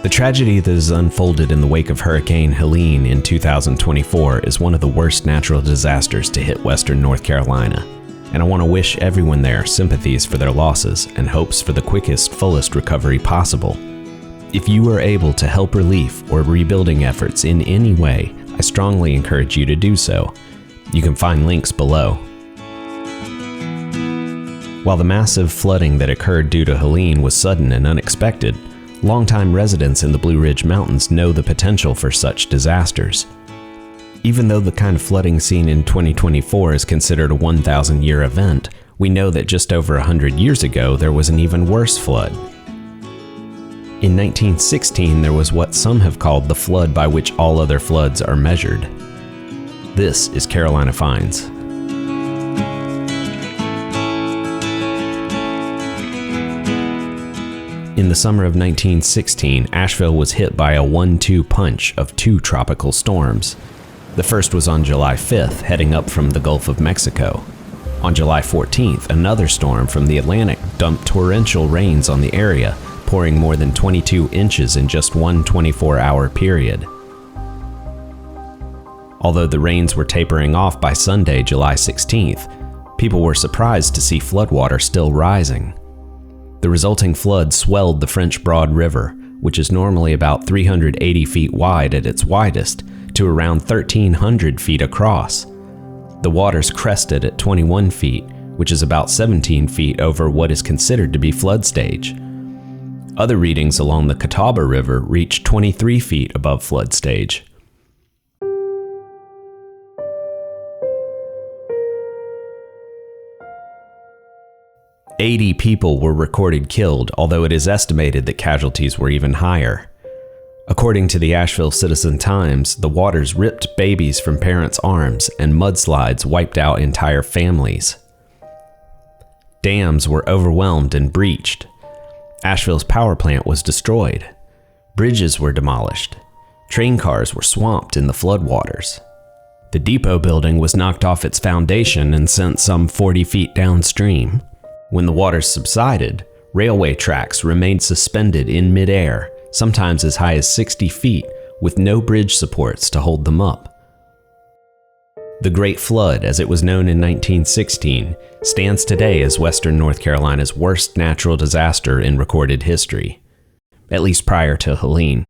The tragedy that has unfolded in the wake of Hurricane Helene in 2024 is one of the worst natural disasters to hit western North Carolina, and I want to wish everyone there sympathies for their losses and hopes for the quickest, fullest recovery possible. If you are able to help relief or rebuilding efforts in any way, I strongly encourage you to do so. You can find links below. While the massive flooding that occurred due to Helene was sudden and unexpected, longtime residents in the Blue Ridge Mountains know the potential for such disasters. Even though the kind of flooding seen in 2024 is considered a 1,000-year event, we know that just over 100 years ago there was an even worse flood. In 1916, there was what some have called the flood by which all other floods are measured. This is Carolina Finds. In the summer of 1916, Asheville was hit by a 1-2 punch of two tropical storms. The first was on July 5th, heading up from the Gulf of Mexico. On July 14th, another storm from the Atlantic dumped torrential rains on the area, pouring more than 22 inches in just one 24-hour period. Although the rains were tapering off by Sunday, July 16th, people were surprised to see floodwater still rising. The resulting flood swelled the French Broad River, which is normally about 380 feet wide at its widest, to around 1,300 feet across. The waters crested at 21 feet, which is about 17 feet over what is considered to be flood stage. Other readings along the Catawba River reached 23 feet above flood stage. "80 people were recorded killed, although it is estimated that casualties were even higher. According to the Asheville Citizen-Times, the waters ripped babies from parents' arms and mudslides wiped out entire families. Dams were overwhelmed and breached. Asheville's power plant was destroyed. Bridges were demolished. Train cars were swamped in the floodwaters. The depot building was knocked off its foundation and sent some 40 feet downstream. When the waters subsided, railway tracks remained suspended in midair, sometimes as high as 60 feet, with no bridge supports to hold them up. The Great Flood, as it was known in 1916, stands today as western North Carolina's worst natural disaster in recorded history, at least prior to Helene.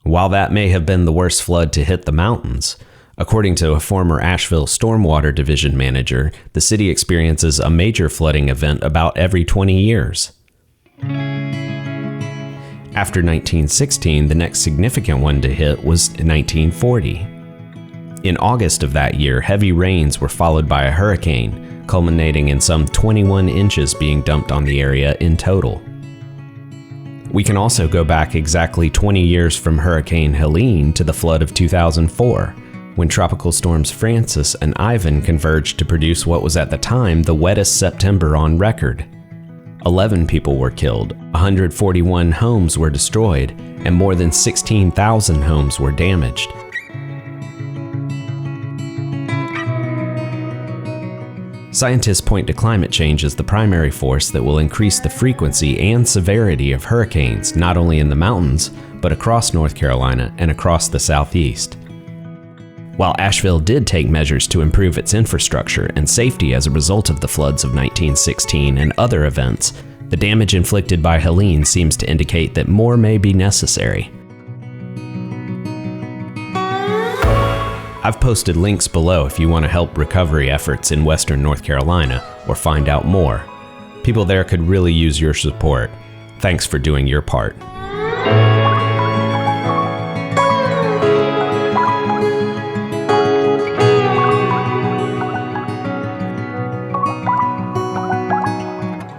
While that may have been the worst flood to hit the mountains, according to a former Asheville Stormwater Division manager, the city experiences a major flooding event about every 20 years. After 1916, the next significant one to hit was 1940. In August of that year, heavy rains were followed by a hurricane, culminating in some 21 inches being dumped on the area in total. We can also go back exactly 20 years from Hurricane Helene to the flood of 2004, when tropical storms Francis and Ivan converged to produce what was at the time the wettest September on record. 11 people were killed, 141 homes were destroyed, and more than 16,000 homes were damaged. Scientists point to climate change as the primary force that will increase the frequency and severity of hurricanes, not only in the mountains, but across North Carolina and across the Southeast. While Asheville did take measures to improve its infrastructure and safety as a result of the floods of 1916 and other events, the damage inflicted by Helene seems to indicate that more may be necessary. I've posted links below if you want to help recovery efforts in western North Carolina or find out more. People there could really use your support. Thanks for doing your part.